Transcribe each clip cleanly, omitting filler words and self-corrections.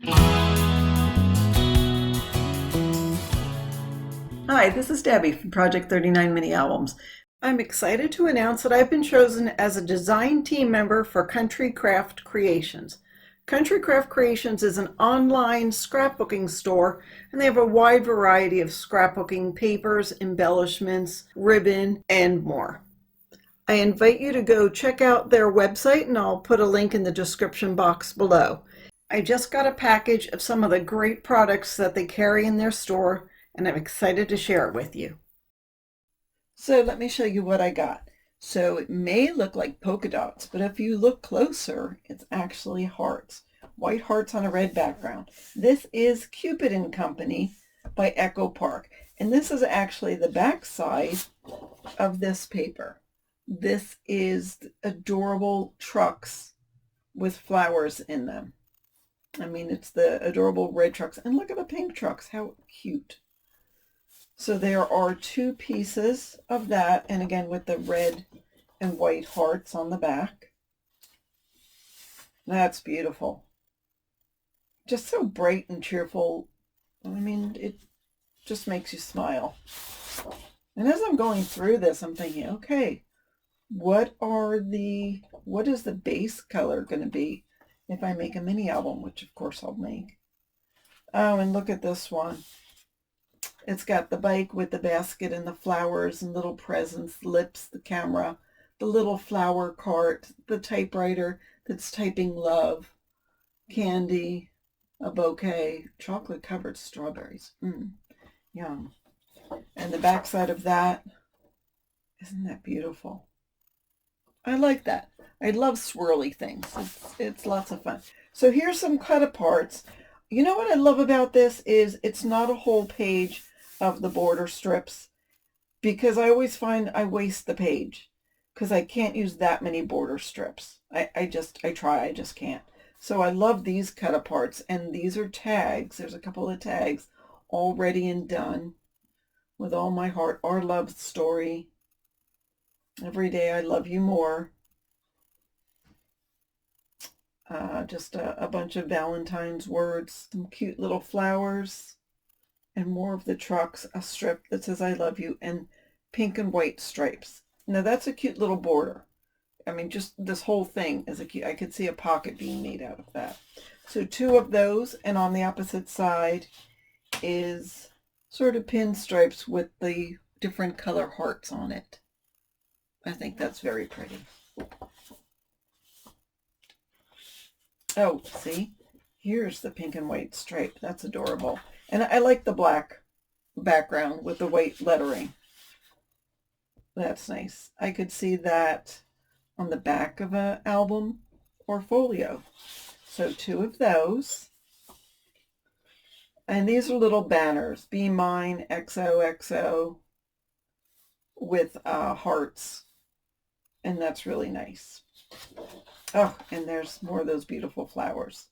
Hi, this is Debbie from Project 39 Mini Albums. I'm excited to announce that I've been chosen as a design team member for Country Craft Creations. Country Craft Creations is an online scrapbooking store, and they have a wide variety of scrapbooking papers, embellishments, ribbon, and more. I invite you to go check out their website, and I'll put a link in the description box below. I just got a package of some of the great products that they carry in their store, and I'm excited to share it with you. So let me show you what I got. So it may look like polka dots, but if you look closer, it's actually hearts. White hearts on a red background. This is Cupid and Company by Echo Park. And this is actually the back side of this paper. This is adorable trucks with flowers in them. I mean, it's the adorable red trucks. And look at the pink trucks. How cute. So there are two pieces of that, and again with the red and white hearts on the back. That's beautiful. Just so bright and cheerful. I mean, it just makes you smile. And as I'm going through this, I'm thinking, okay, what is the base color going to be if I make a mini album, which of course I'll make. Oh, and look at this one. It's got the bike with the basket and the flowers and little presents, lips, the camera, the little flower cart, the typewriter that's typing love, candy, a bouquet, chocolate-covered strawberries. Yum. And the backside of that, isn't that beautiful? I like that. I love swirly things. It's lots of fun. So here's some cut-aparts. You know what I love about this is it's not a whole page of the border strips, because I always find I waste the page because I can't use that many border strips. I try, I just can't. So I love these cut aparts, and these are tags. There's a couple of tags all ready and done with all my heart. Our love story. Every day I love you more. Just a bunch of Valentine's words, some cute little flowers, and more of the trucks, a strip that says I love you, and pink and white stripes. Now that's a cute little border. I mean, just this whole thing is a cute, I could see a pocket being made out of that. So two of those, and on the opposite side is sort of pinstripes with the different color hearts on it. I think that's very pretty. Oh, see? Here's the pink and white stripe. That's adorable. And I like the black background with the white lettering. That's nice. I could see that on the back of an album or folio. So two of those. And these are little banners. Be Mine, XOXO, with hearts. And that's really nice. Oh, and there's more of those beautiful flowers.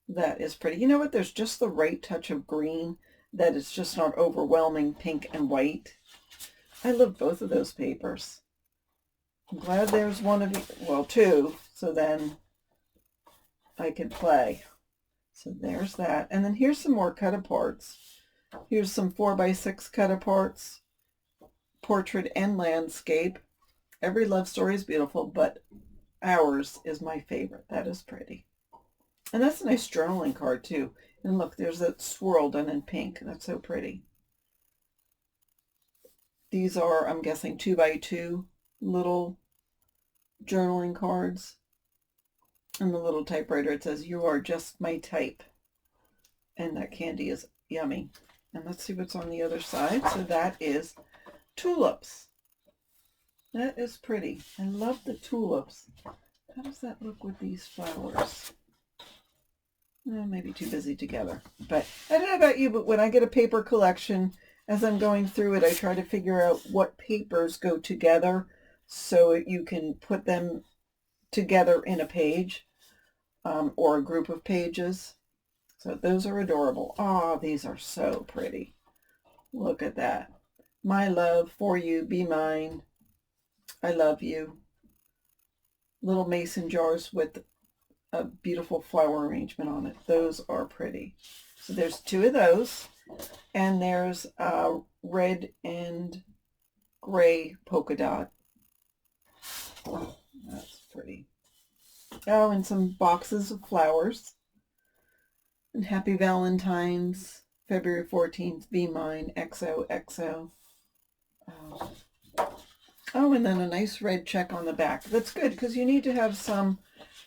That is pretty. You know what? There's just the right touch of green that is just not overwhelming pink and white. I love both of those papers. I'm glad there's one of you, well, two, so then I can play. So there's that. And then here's some more cut-aparts. Here's some 4x6 cut-aparts, portrait and landscape. Every love story is beautiful, but ours is my favorite. That is pretty. And that's a nice journaling card too. And look, there's that swirl done in pink. That's so pretty. These are, I'm guessing, 2x2 little journaling cards. And the little typewriter, it says, "You are just my type." And that candy is yummy. And let's see what's on the other side. So that is tulips. That is pretty. I love the tulips. How does that look with these flowers? Maybe too busy together. But I don't know about you, but when I get a paper collection, as I'm going through it, I try to figure out what papers go together so you can put them together in a page or a group of pages. So those are adorable. Oh, these are so pretty. Look at that. My love for you, be mine. I love you. Little mason jars with a beautiful flower arrangement on it. Those are pretty. So there's 2 of those, and there's a red and gray polka dot. Oh, that's pretty. Oh, and some boxes of flowers. And Happy Valentine's, February 14th, Be Mine, XOXO. Oh, and then a nice red check on the back. That's good because you need to have some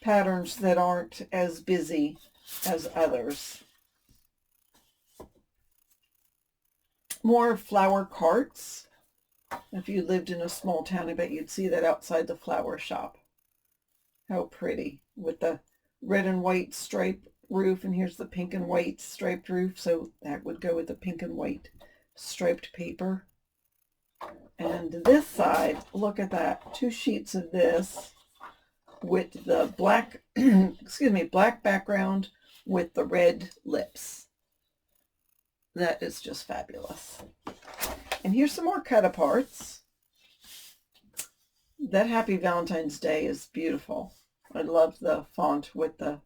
patterns that aren't as busy as others. More flower carts. If you lived in a small town, I bet you'd see that outside the flower shop. How pretty, with the red and white striped roof, and here's the pink and white striped roof, so that would go with the pink and white striped paper. And this side, look at that, 2 sheets of this with the black, excuse me, black background with the red lips. That is just fabulous. And here's some more cut aparts. That Happy Valentine's Day is beautiful. I love the font with the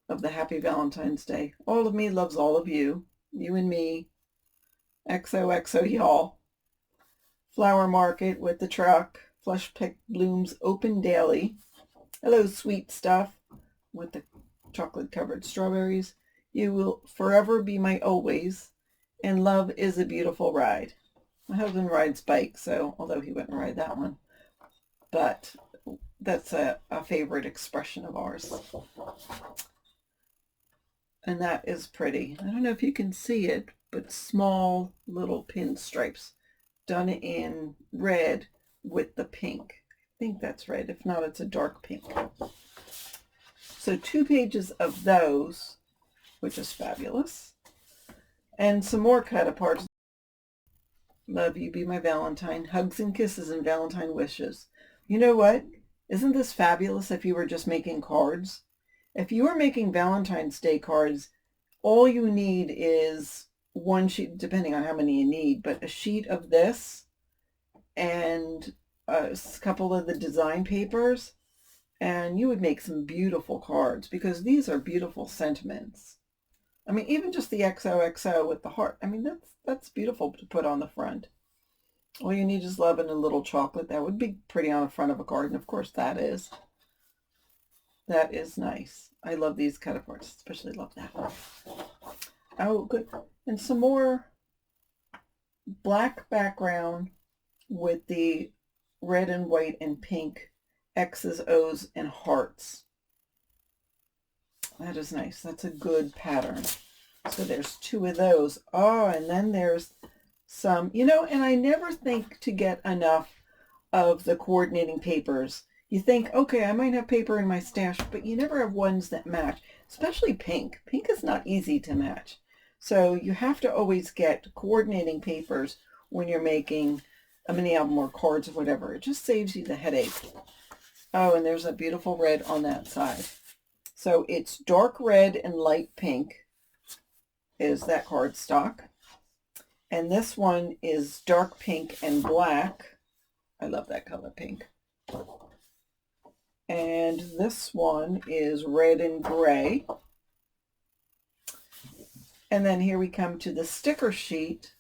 Happy Valentine's Day. All of me loves all of you. You and me. XOXO y'all. Flower market with the truck. Flush picked blooms open daily. Hello, sweet stuff. With the chocolate covered strawberries. You will forever be my always. And love is a beautiful ride. My husband rides bikes, so although he wouldn't ride that one. But that's a favorite expression of ours. And that is pretty. I don't know if you can see it, but small little pinstripes done in red with the pink. I think that's red. If not, it's a dark pink. So 2 pages of those, which is fabulous. And some more cut aparts. Love you, be my Valentine. Hugs and kisses and Valentine wishes. You know what? Isn't this fabulous if you were just making cards? If you were making Valentine's Day cards, all you need is 1 sheet, depending on how many you need, but a sheet of this and a couple of the design papers, and you would make some beautiful cards because these are beautiful sentiments. I mean, even just the XOXO with the heart. I mean, that's beautiful to put on the front. All you need is love and a little chocolate. That would be pretty on the front of a card, and of course that is. That is nice. I love these cut aparts, especially love that one. Oh, good. And some more black background with the red and white and pink X's, O's, and hearts. That is nice. That's a good pattern. So there's 2 of those. Oh, and then there's some, you know, and I never think to get enough of the coordinating papers. You think, okay, I might have paper in my stash, but you never have ones that match, especially pink. Pink is not easy to match. So you have to always get coordinating papers when you're making a mini album or cards or whatever. It just saves you the headache. Oh, and there's a beautiful red on that side. So it's dark red and light pink is that cardstock. And this one is dark pink and black. I love that color pink. And this one is red and gray. And then here we come to the sticker sheet,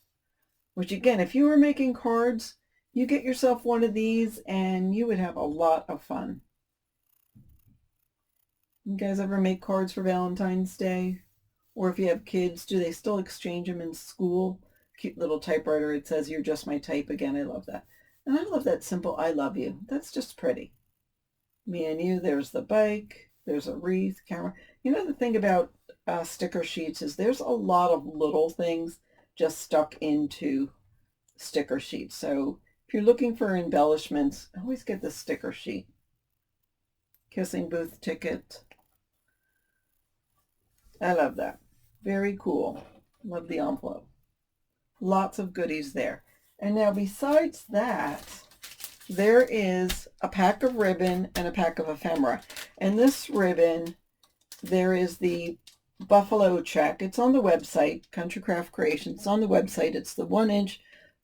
which again, if you were making cards, you get yourself one of these and you would have a lot of fun. You guys ever make cards for Valentine's Day? Or if you have kids, do they still exchange them in school? Cute little typewriter. It says, "You're just my type." Again, I love that. And I love that simple "I love you." That's just pretty. Me and you, there's the bike, there's a wreath, camera. You know, the thing about sticker sheets is there's a lot of little things just stuck into sticker sheets. So if you're looking for embellishments, always get the sticker sheet. Kissing booth ticket. I love that. Very cool. Love the envelope. Lots of goodies there. And now besides that, there is a pack of ribbon and a pack of ephemera. And this ribbon, there is the buffalo check. It's on the website, Country Craft Creations. It's on the website. It's the 1-inch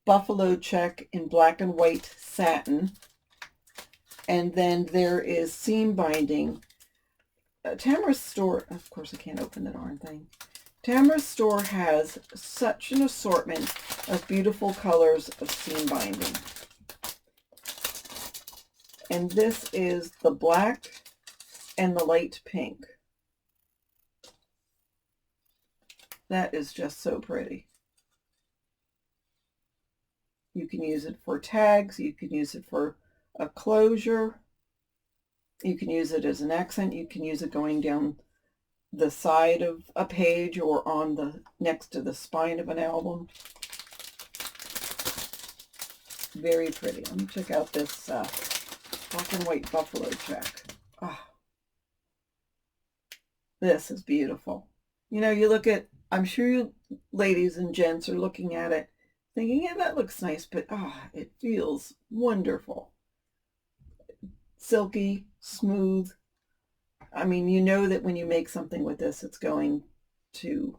buffalo check in black and white satin. And then there is seam binding Tamara's store, of course I can't open the darn thing. Tamara's store has such an assortment of beautiful colors of seam binding. And this is the black and the light pink. That is just so pretty. You can use it for tags. You can use it for a closure. You can use it as an accent. You can use it going down the side of a page or on the next to the spine of an album. Very pretty. Let me check out this black and white buffalo check. Oh, this is beautiful. You know, you look at, I'm sure you ladies and gents are looking at it thinking, yeah, that looks nice, but it feels wonderful. Silky, smooth. I mean, you know that when you make something with this, it's going to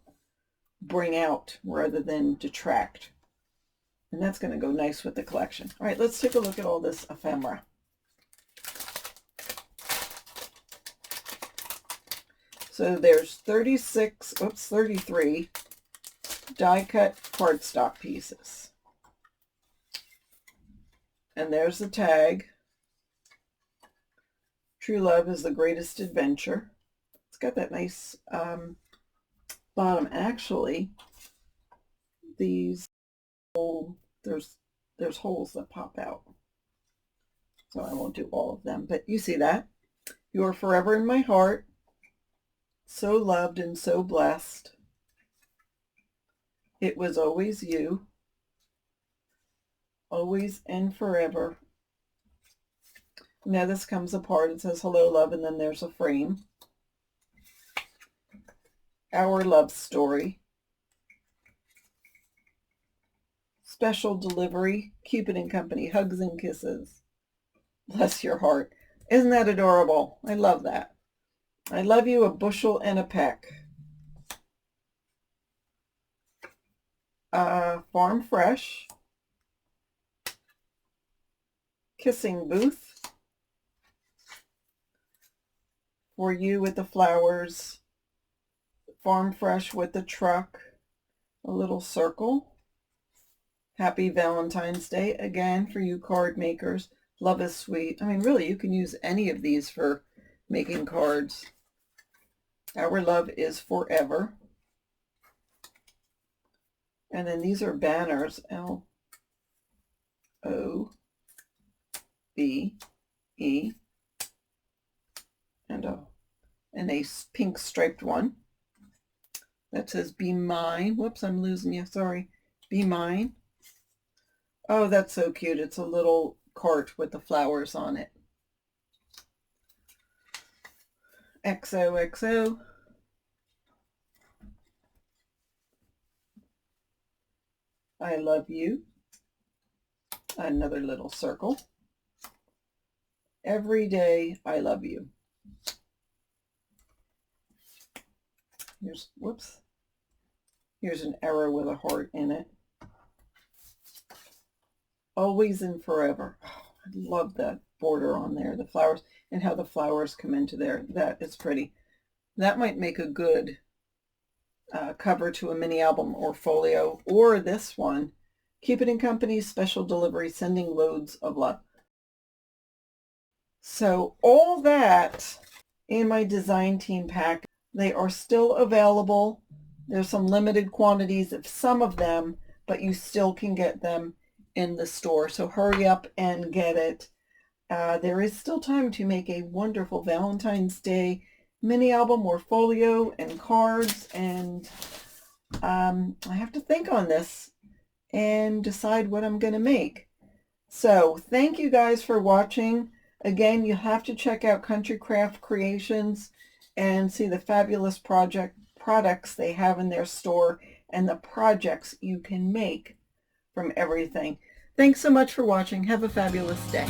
bring out rather than detract. And that's going to go nice with the collection. All right, let's take a look at all this ephemera. So there's 33 die-cut cardstock pieces. And there's the tag. True love is the greatest adventure. It's got that nice bottom. Actually, these there's holes that pop out. So I won't do all of them, but you see that. You are forever in my heart. So loved and so blessed. It was always you. Always and forever. Now this comes apart. It says hello love, and then there's a frame. Our love story. Special delivery. Cupid and Company. Hugs and kisses. Bless your heart. Isn't that adorable? I love that. I love you a bushel and a peck. Farm Fresh. Kissing Booth. For you with the flowers. Farm Fresh with the truck. A little circle. Happy Valentine's Day. Again, for you card makers. Love is sweet. I mean, really, you can use any of these for making cards. Our love is forever. And then these are banners. L-O-B-E. And a pink striped one. That says, be mine. Whoops, I'm losing you. Sorry. Be mine. Oh, that's so cute. It's a little cart with the flowers on it. XOXO. I love you. Another little circle. Every day, I love you. Here's an arrow with a heart in it. Always and forever. Oh, I love that border on there, the flowers, and how the flowers come into there. That is pretty. That might make a good cover to a mini album or folio, or this one, Cupid and Company special delivery, sending loads of love. So all that in my design team pack. They are still available. There's some limited quantities of some of them, but you still can get them in the store. So hurry up and get it. There is still time to make a wonderful Valentine's Day mini album or folio and cards. And I have to think on this and decide what I'm going to make. So thank you guys for watching. Again, you have to check out Country Craft Creations and see the fabulous products they have in their store and the projects you can make from everything. Thanks so much for watching. Have a fabulous day.